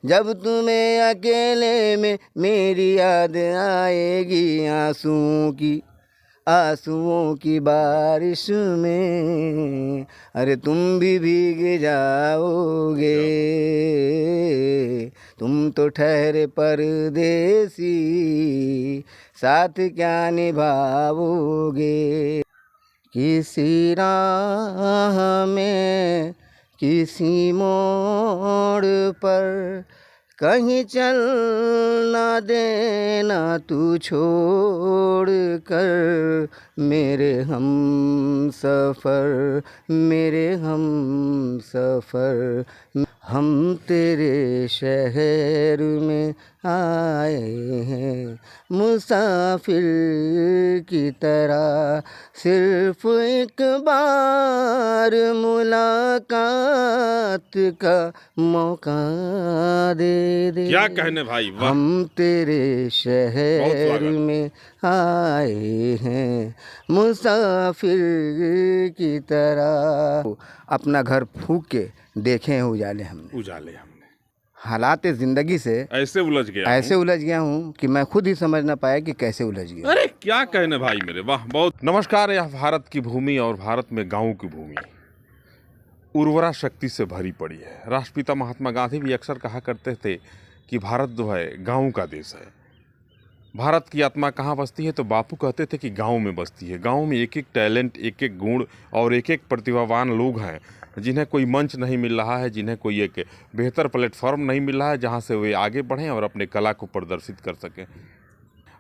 जब तुम्हें अकेले में मेरी याद आएगी, आंसुओं की बारिश में अरे तुम भी भीग जाओगे, तुम तो ठहरे परदेसी, साथ क्या निभाओगे। किसी राह में किसी मोड़ पर कहीं चल ना देना तू छोड़ कर, मेरे हम सफ़र, हम तेरे शहर में आए हैं मुसाफिर की तरह, सिर्फ एक बार मुलाकात का मौका दे दे। क्या कहने भाई, वाह। हम तेरे शहर में आए हैं मुसाफिर की तरह। अपना घर फूंक के देखे हैं उजाले हमने, हालात ज़िंदगी से ऐसे उलझ गया हूँ कि मैं खुद ही समझ ना पाया कि कैसे उलझ गया। अरे क्या कहने भाई मेरे, वाह, बहुत। नमस्कार। यह भारत की भूमि और भारत में गाँव की भूमि उर्वरा शक्ति से भरी पड़ी है। राष्ट्रपिता महात्मा गांधी भी अक्सर कहा करते थे कि भारत जो है गाँव का देश है। भारत की आत्मा कहाँ बसती है, तो बापू कहते थे कि गांव में बसती है। गांव में एक एक टैलेंट, एक एक गुण और एक एक प्रतिभावान लोग हैं जिन्हें कोई मंच नहीं मिल रहा है, जिन्हें कोई एक बेहतर प्लेटफॉर्म नहीं मिल रहा है जहां से वे आगे बढ़ें और अपने कला को प्रदर्शित कर सकें।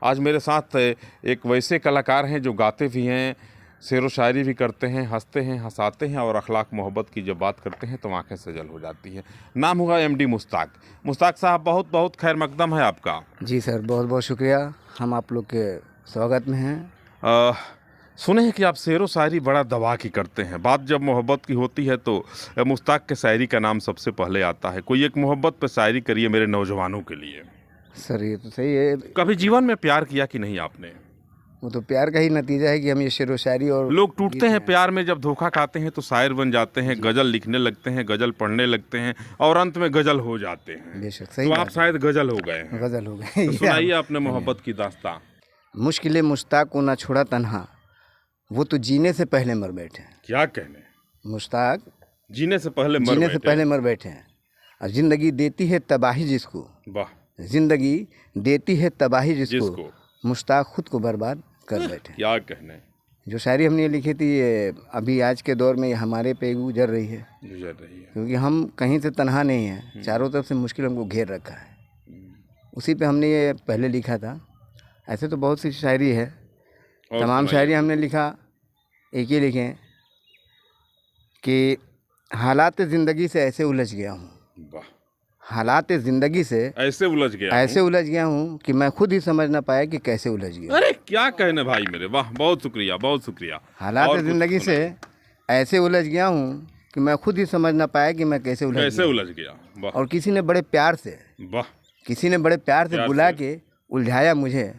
आज मेरे साथ एक वैसे कलाकार हैं जो गाते भी हैं, शेर व शायरी भी करते हैं, हंसते हैं, हंसाते हैं और अखलाक मोहब्बत की जब बात करते हैं तो आंखें सजल हो जाती है। नाम हुआ एमडी मुश्ताक। मुश्ताक साहब, बहुत बहुत खैर मकदम है आपका। जी सर, बहुत बहुत शुक्रिया। हम आप लोग के स्वागत में हैं। सुने हैं कि आप शेर व शायरी बड़ा दबा की करते हैं। बात जब मोहब्बत की होती है तो मुश्ताक के शायरी का नाम सबसे पहले आता है। कोई एक मोहब्बत पर शायरी करिए मेरे नौजवानों के लिए। सर ये तो सही है। कभी जीवन में प्यार किया कि नहीं आपने? वो तो प्यार का ही नतीजा है कि हम ये शेर व शायरी और लोग टूटते हैं प्यार में, जब धोखा खाते हैं तो शायर बन जाते हैं, गजल लिखने लगते हैं, गजल पढ़ने लगते हैं और अंत में गजल हो जाते हैं। बेशक सही। तो आप शायद गजल हो गए हैं। गजल हो गए। तो सुनाइए अपने मोहब्बत की दास्तां। मुश्किलें मुश्ताक को ना छोड़ा तन्हा, वो तो जीने से पहले मर बैठे। क्या कहने, मुश्ताक जीने से पहले मर बैठे हैं। और जिंदगी देती है तबाही जिसको, वाह, जिंदगी देती है तबाही जिसको, मुश्ताक खुद को बर्बाद कर बैठे। क्या कहने। जो शायरी हमने लिखी थी ये अभी आज के दौर में ये हमारे पे गुजर रही है, क्योंकि हम कहीं से तन्हा नहीं हैं, चारों तरफ से मुश्किल हमको घेर रखा है। उसी पे हमने ये पहले लिखा था। ऐसे तो बहुत सी शायरी है, तमाम शायरी हमने लिखा, एक ही लिखे कि हालात ज़िंदगी से ऐसे उलझ गया हूँ, हालात ज़िंदगी से ऐसे उलझ गया हूँ कि मैं खुद ही समझ ना पाया कि कैसे उलझ गया। अरे क्या कहने भाई मेरे, वाह, बहुत शुक्रिया, बहुत शुक्रिया। हालात ज़िंदगी से ऐसे उलझ गया हूँ कि मैं खुद ही समझ ना पाया कि मैं कैसे उलझ गया। और किसी ने बड़े प्यार से बुला के उलझाया मुझे,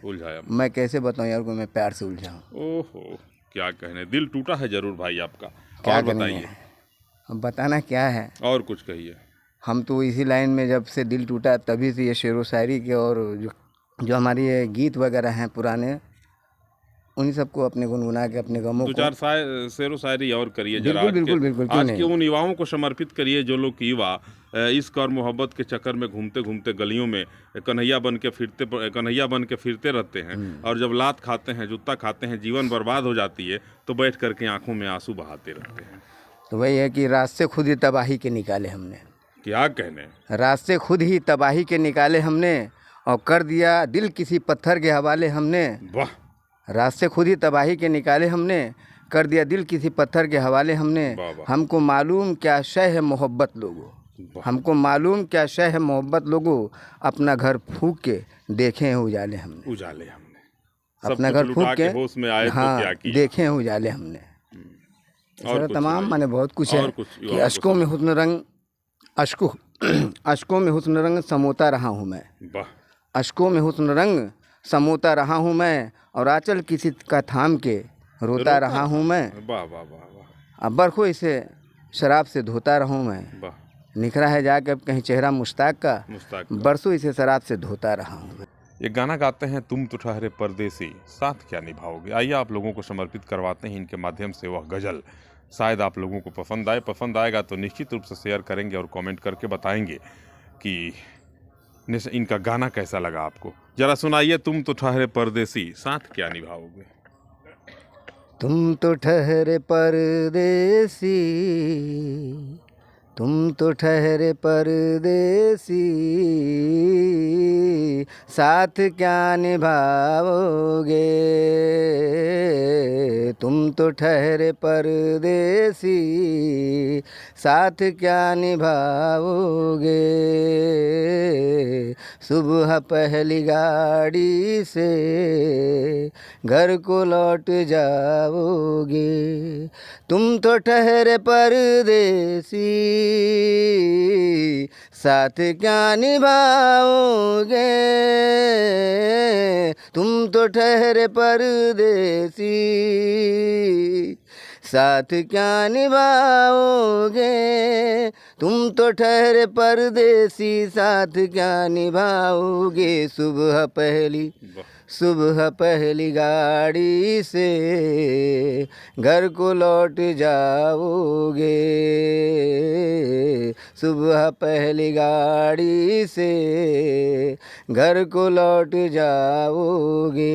मैं कैसे बताऊँ यार को मैं प्यार से उलझा हूँ। ओहो, क्या कहने, दिल टूटा है जरूर भाई आपका। क्या बताइए, अब बताना क्या है, और कुछ कहिए। हम तो इसी लाइन में जब से दिल टूटा तभी से ये शेर व शायरी के और जो हमारी ये गीत वगैरह हैं पुराने, उन्हीं सबको अपने गुनगुना के अपने गमों को 2-4 शेर व शायरी और करिए जरा। बिल्कुल आज के उन युवाओं को समर्पित करिए जो लोग युवा इश्क और मोहब्बत के चक्कर में घूमते घूमते गलियों में कन्हैया बन के फिरते रहते हैं और जब लात खाते हैं, जूता खाते हैं, जीवन बर्बाद हो जाती है तो बैठ करके आंखों में आंसू बहाते रहते हैं। तो वही है कि रास्ते खुद ही तबाही के निकाले हमने। क्या कहने, रास्ते खुद ही तबाही के निकाले हमने और कर दिया दिल किसी पत्थर के हवाले हमने। वाह, रास्ते खुद ही तबाही के निकाले हमने, कर दिया दिल किसी पत्थर के हवाले हमने। हमको मालूम क्या शय है मोहब्बत लोगों, हमको मालूम क्या शय है मोहब्बत लोगों, अपना घर फूंक के देखे हैं उजाले हमने। अपना घर फूंक के होश में आए तो क्या किया, देखे हैं उजाले हमने। और तमाम माने बहुत कुछ है कि अश्कों में हुस्न रंग, अश्कों में हुस्न रंग समोता रहा हूँ मैं, अश्कों में हुस्न रंग समोता रहा हूँ मैं, और आंचल किसी का थाम के रोता रहा हूँ मैं। अब बरखों इसे शराब से धोता रहा हूँ मैं। निखरा है जाके अब कहीं चेहरा मुश्ताक का, मुश्ताक। बरसों इसे शराब से धोता रहा हूँ। ये गाना गाते हैं तुम तो ठहरे परदेसी, साथ क्या निभाओगे। आइए आप लोगों को समर्पित करवाते हैं इनके माध्यम से वह गज़ल। शायद आप लोगों को पसंद आए, पसंद आएगा तो निश्चित रूप से शेयर करेंगे और कमेंट करके बताएंगे कि इनका गाना कैसा लगा आपको। जरा सुनाइए तुम तो ठहरे परदेसी, साथ क्या निभाओगे। तुम तो ठहरे परदेसी, तुम तो ठहरे परदेसी, साथ क्या निभाओगे। तुम तो ठहरे परदेसी, साथ क्या निभाओगे। सुबह पहली गाड़ी से घर को लौट जाओगे। तुम तो ठहरे परदेसी, साथ क्या निभाओगे। तुम तो ठहरे परदेसी, साथ क्या निभाओगे। तुम तो ठहरे परदेसी, साथ क्या निभाओगे। सुबह पहली गाड़ी से घर को लौट जाओगे। सुबह पहली गाड़ी से घर को लौट जाओगे।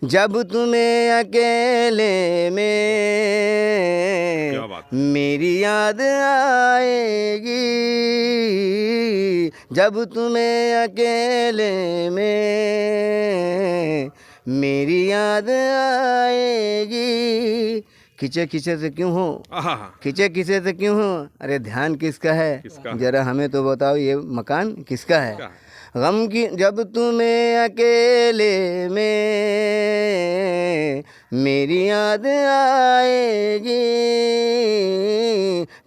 जब तुम्हें अकेले में मेरी याद आएगी, जब तुम्हें अकेले में मेरी याद आएगी। खिंचे खिंचे से क्यों हो, खिंचे खिंचे से क्यों हो। अरे ध्यान किसका है, जरा हमें तो बताओ, ये मकान किसका है। गम की जब तुम्हें अकेले में मेरी याद आएगी,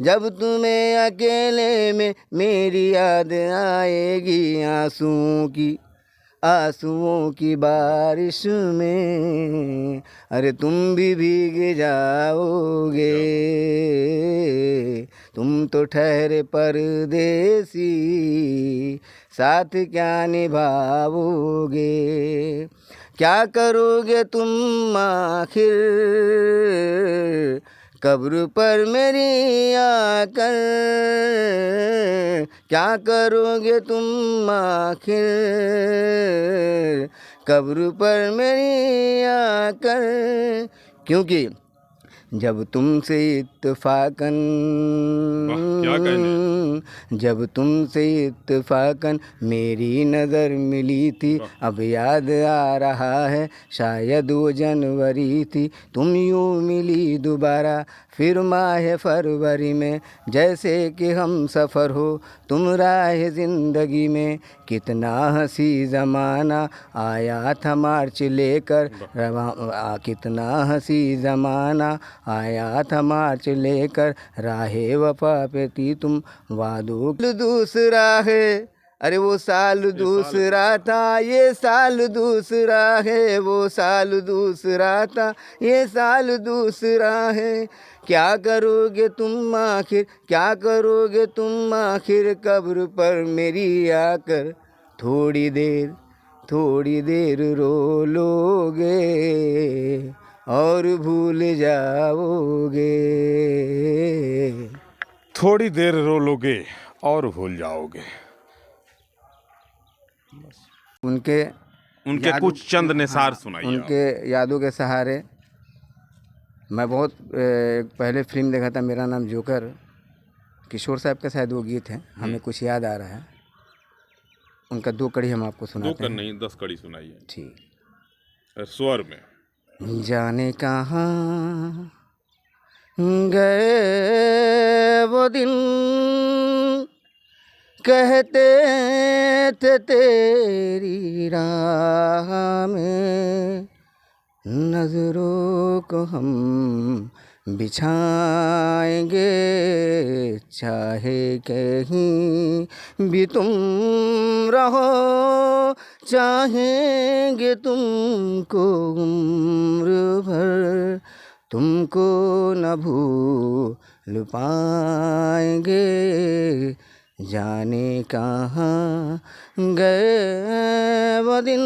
जब तुम्हें अकेले में मेरी याद आएगी। आंसुओं की बारिश में अरे तुम भी भीग जाओगे। तुम तो ठहरे परदेसी, साथ क्या निभाओगे। क्या करोगे तुम आखिर कब्र पर मेरी आकर। क्या करोगे तुम आखिर कब्र पर मेरी आकर। क्योंकि जब तुमसे इत्तफाकन, जब तुमसे इत्तफाकन मेरी नज़र मिली थी, अब याद आ रहा है शायद वो जनवरी थी। तुम यूँ मिली दोबारा फिर माह फरवरी में, जैसे कि हम सफ़र हो तुम राह ज़िंदगी में। कितना हंसी ज़माना आया था मार्च लेकर, कितना हंसी ज़माना आया था मार्च लेकर। राहे वफा पे थी तुम वादों दूसरा है। अरे वो साल दूसरा था, ये साल दूसरा है। वो साल दूसरा था, ये साल दूसरा है। क्या करोगे तुम आखिर, क्या करोगे तुम आखिर कब्र पर मेरी आकर। थोड़ी देर रो लोगे और भूल जाओगे। थोड़ी देर रो लोगे और भूल जाओगे। उनके कुछ चंद निसार सुनाइए। उनके यादों के सहारे मैं बहुत पहले फिल्म देखा था, मेरा नाम जोकर। किशोर साहब का शायद वो गीत है, हमें कुछ याद आ रहा है। उनका 2 कड़ी हम आपको सुनाते हैं। 2 नहीं 10 कड़ी सुनाइए। ठीक, स्वर में। जाने कहाँ गए वो दिन, कहते थे तेरी राह में नजरों को हम बिछाएंगे। चाहे कहीं भी तुम रहो, चाहेंगे तुमको उम्र भर, तुमको न भूलेंगे लुपाएंगे, जाने कहाँ गए वो दिन।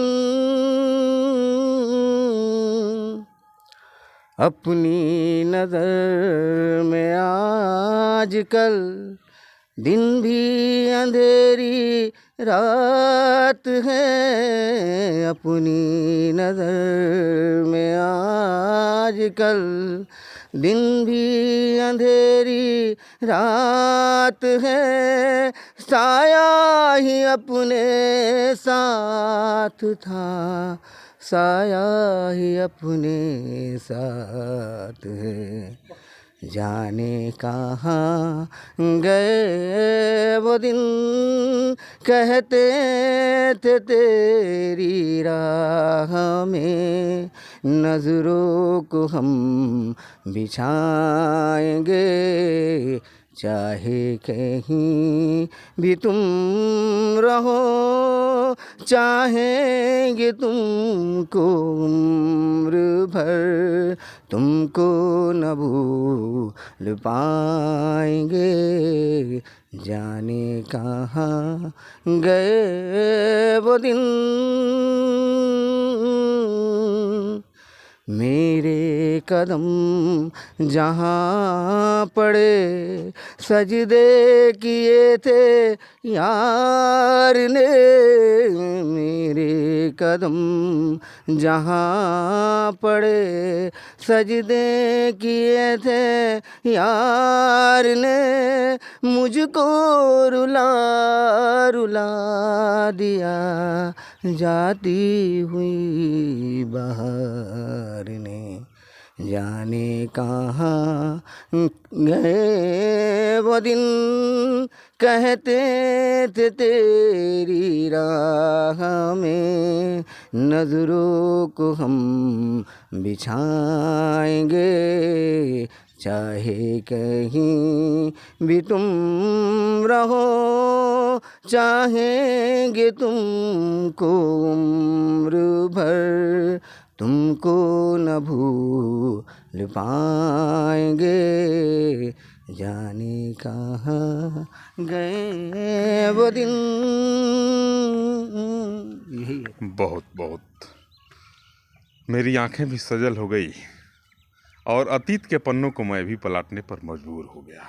अपनी नज़र में आजकल दिन भी अंधेरी रात है। अपनी नज़र में आजकल दिन भी अंधेरी रात है। साया ही अपने साथ था, साया ही अपने साथ है। जाने कहाँ गए वो दिन, कहते थे तेरी राह में नजरों को हम बिछाएंगे। चाहे कहीं भी तुम रहो, चाहेंगे तुमको उम्र भर, तुमको न भूल पाएंगे। जाने कहाँ गए वो दिन। मेरे कदम जहाँ पड़े सजदे किए थे यार ने। मेरे कदम जहाँ पड़े सजदे किए थे यार ने। मुझको रुला रुला दिया जाती हुई बहार ने। जाने कहाँ गए वो दिन, कहते थे तेरी राह में नजरों को हम बिछाएंगे। चाहे कहीं भी तुम रहो, चाहेंगे तुमको उम्र भर, तुमको न भूल पाएंगे। जाने कहाँ गए वो दिन। यही है। बहुत बहुत मेरी आंखें भी सजल हो गई और अतीत के पन्नों को मैं भी पलटने पर मजबूर हो गया।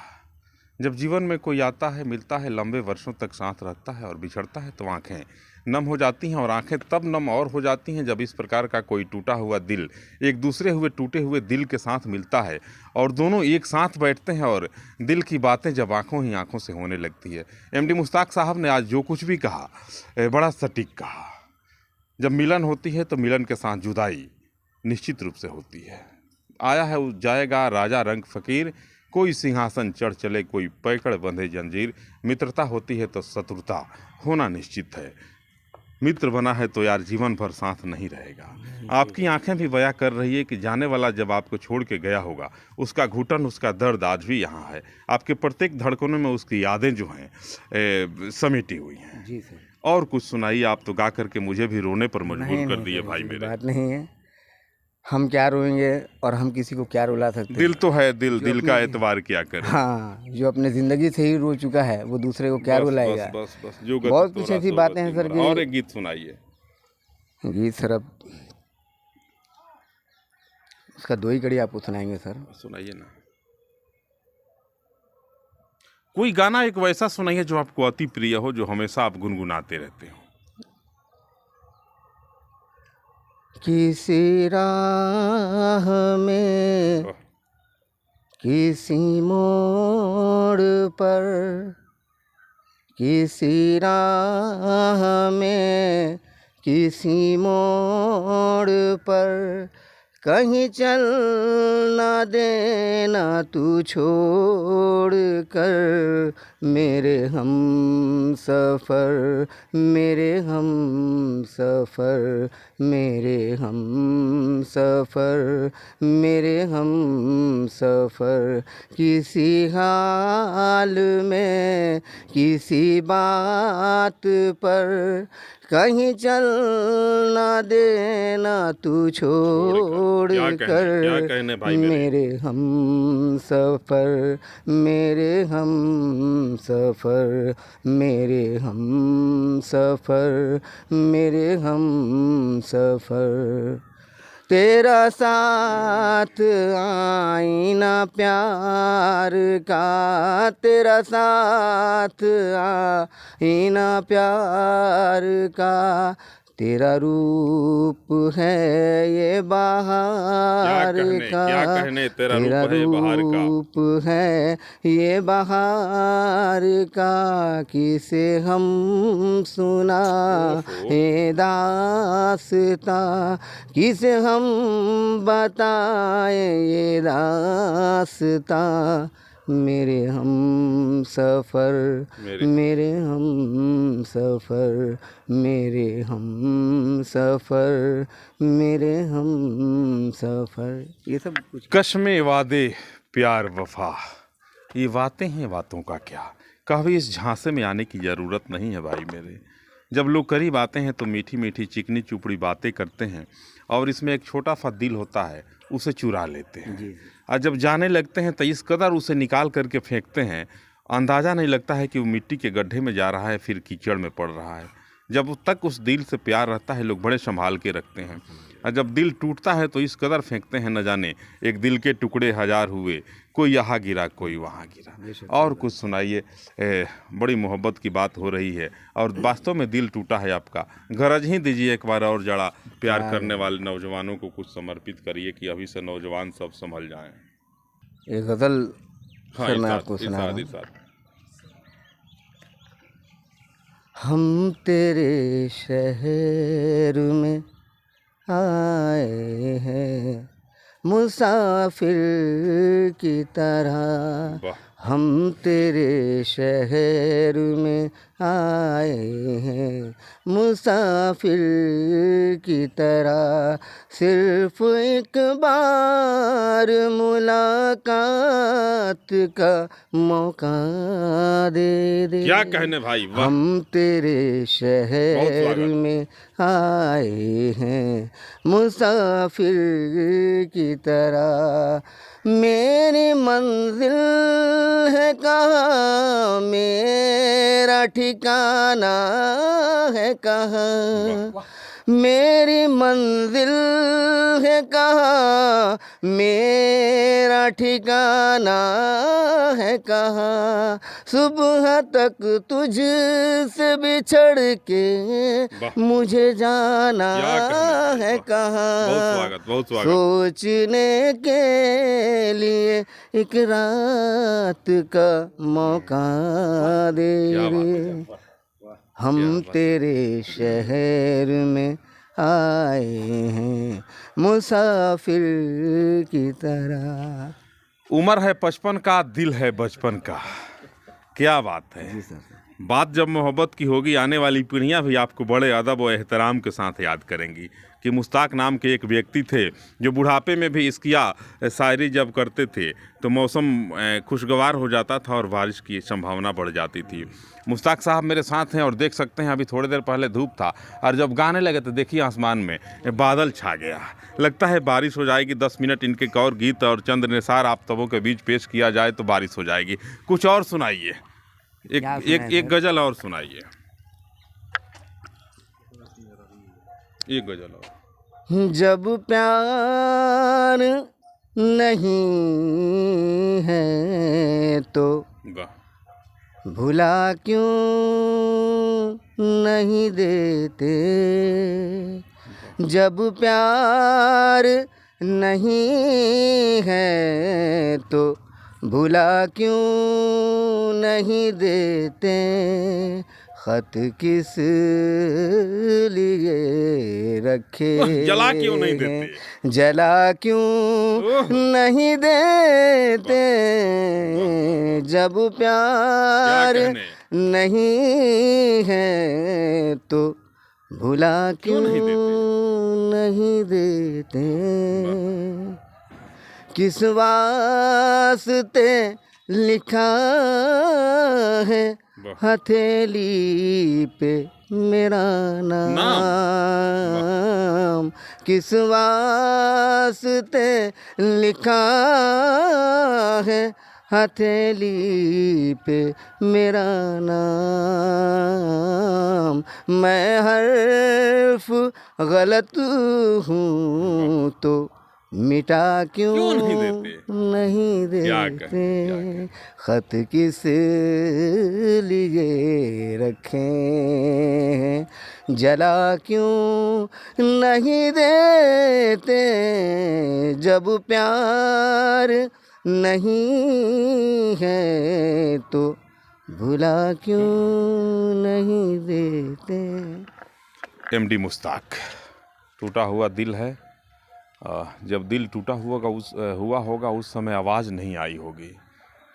जब जीवन में कोई आता है, मिलता है, लंबे वर्षों तक साथ रखता है और बिछड़ता है तो आंखें नम हो जाती हैं। और आंखें तब नम और हो जाती हैं जब इस प्रकार का कोई टूटा हुआ दिल एक दूसरे हुए टूटे हुए दिल के साथ मिलता है और दोनों एक साथ बैठते हैं और दिल की बातें जब आंखों ही आंखों से होने लगती है। एमडी मुश्ताक साहब ने आज जो कुछ भी कहा बड़ा सटीक कहा। जब मिलन होती है तो मिलन के साथ जुदाई निश्चित रूप से होती है। आया है उस जाएगा राजा रंग फकीर, कोई सिंहासन चढ़ चले, कोई पैकड़ बंधे जंजीर। मित्रता होती है तो शत्रुता होना निश्चित है। मित्र बना है तो यार जीवन भर साथ नहीं रहेगा। आपकी आंखें भी बयां कर रही है कि जाने वाला जब आपको छोड़ के गया होगा, उसका घुटन, उसका दर्द आज भी यहाँ है। आपके प्रत्येक धड़कनों में उसकी यादें जो हैं समेटी हुई हैं। जी सर। और कुछ सुनाइए। आप तो गा करके मुझे भी रोने पर मजबूर कर दिए भाई मेरे। बात नहीं है, हम क्या रोएंगे और हम किसी को क्या रुला सकते हैं। दिल तो है, दिल का एतबार क्या करे। हाँ, जो अपने जिंदगी से ही रो चुका है वो दूसरे को क्या रुलाएगा। बस बस जो बहुत कुछ ऐसी बातें हैं सर कि। और एक गीत सुनाइए। गीत सर अब उसका दो ही कड़ी आपको सुनाएंगे सर। सुनाइए ना कोई गाना, एक वैसा सुनाइए जो आपको अति प्रिय हो, जो हमेशा आप गुनगुनाते रहते हो। किसी राह में, किसी मोड़ पर, किसी राह में, किसी मोड़ पर, कहीं चल ना देना तू छोड़ कर मेरे हम सफ़र, मेरे हम सफ़र, मेरे हम सफ़र, मेरे हम सफ़र। किसी हाल में, किसी बात पर, कहीं चल ना देना तू छोड़ क्या कहने कर भाई मेरे? मेरे हम सफ़र, मेरे हम सफ़र, मेरे हम सफ़र, मेरे हम सफ़र। तेरा साथ आईना प्यार का, तेरा साथ आईना प्यार का, तेरा रूप है ये बहार का, क्या कहने तेरा तेरा रूप है ये बहार का। रूप है ये बहार का, किसे हम सुना ये दास्ता, किसे हम बताए ये दास्ता, मेरे हम सफ़र, मेरे हम सफ़र, मेरे हम सफ़र, मेरे हम सफ़र। ये सब कुछ कश्मे वादे प्यार वफा, ये बातें हैं बातों का क्या। कभी इस झांसे में आने की ज़रूरत नहीं है भाई मेरे। जब लोग करीब आते हैं तो मीठी मीठी चिकनी चुपड़ी बातें करते हैं और इसमें एक छोटा सा दिल होता है, उसे चुरा लेते हैं। और जब जाने लगते हैं तो इस कदर उसे निकाल करके फेंकते हैं, अंदाज़ा नहीं लगता है कि वो मिट्टी के गड्ढे में जा रहा है फिर कीचड़ में पड़ रहा है। जब तक उस दिल से प्यार रहता है लोग बड़े संभाल के रखते हैं, और जब दिल टूटता है तो इस कदर फेंकते हैं, न जाने एक दिल के टुकड़े हजार हुए, कोई यहाँ गिरा कोई वहाँ गिरा। और कुछ सुनाइए, बड़ी मोहब्बत की बात हो रही है और वास्तव में दिल टूटा है आपका। गरज ही दीजिए एक बार और जरा, प्यार करने वाले नौजवानों को कुछ समर्पित करिए कि अभी से नौजवान सब संभल जाएं। एक गज़ल हाँ, सर मैं आपको सुना रहा हूँ। हम तेरे शहर में आए हैं मुसाफिर की तरह, हम तेरे शहर में आए हैं मुसाफिर की तरह, सिर्फ एक बार मुलाकात का मौका दे दे। क्या कहने भाई, वाह। हम तेरे शहर में आए हैं मुसाफिर की तरह, मेरी मंजिल है कहाँ, मेरा ठिकाना है कहाँ, मेरी मंजिल है कहाँ, मेरा ठिकाना है कहाँ, सुबह तक तुझसे बिछड़ के मुझे जाना है कहाँ, बहुत स्वागत। सोचने के लिए एक रात का मौका दे रे, हम तेरे शहर में आए हैं मुसाफिर की तरह। उम्र है 55 का, दिल है बचपन का। क्या बात है। जी सर। बात जब मोहब्बत की होगी, आने वाली पीढ़ियां भी आपको बड़े अदब और एहतराम के साथ याद करेंगी कि मुश्ताक नाम के एक व्यक्ति थे जो बुढ़ापे में भी इसकिया शायरी जब करते थे तो मौसम खुशगवार हो जाता था और बारिश की संभावना बढ़ जाती थी। मुश्ताक साहब मेरे साथ हैं और देख सकते हैं अभी थोड़ी देर पहले धूप था और जब गाने लगे तो देखिए आसमान में बादल छा गया, लगता है बारिश हो जाएगी। 10 मिनट इनके एक और गीत और चंद निसार आफताबों के बीच पेश किया जाए तो बारिश हो जाएगी। कुछ और सुनाइए, एक गजल और सुनाइए, एक गजल और। जब प्यार नहीं है तो भुला क्यों नहीं देते, जब प्यार नहीं है तो भुला क्यों नहीं देते, खत किस लिए रखे जला क्यों नहीं देते, जला क्यों नहीं देते, जब प्यार नहीं है तो भुला क्यों नहीं देते, किस वास्ते लिखा है हथेली पे मेरा नाम किस वास्ते लिखा है हथेली पे मेरा नाम। मैं हर्फ गलत हूँ तो मिटा क्यों नहीं देते खत किस लिए रखें जला क्यों नहीं देते जब प्यार नहीं है तो भुला क्यों नहीं देते। एमडी मुश्ताक। टूटा हुआ दिल है। जब दिल टूटा हुआ होगा उस समय आवाज़ नहीं आई होगी,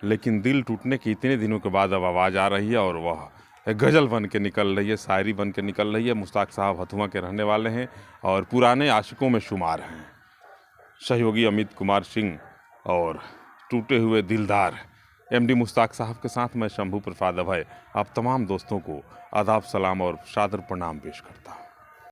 लेकिन दिल टूटने के इतने दिनों के बाद अब आवाज़ आ रही है और वह गज़ल बन के निकल रही है, शायरी बन के निकल रही है। मुश्ताक साहब हथुआ के रहने वाले हैं और पुराने आशिकों में शुमार हैं। सहयोगी अमित कुमार सिंह और टूटे हुए दिलदार एमडी मुश्ताक साहब के साथ मैं शंभू प्रसाद अभय आप तमाम दोस्तों को आदाब, सलाम और सादर प्रणाम पेश करता हूँ।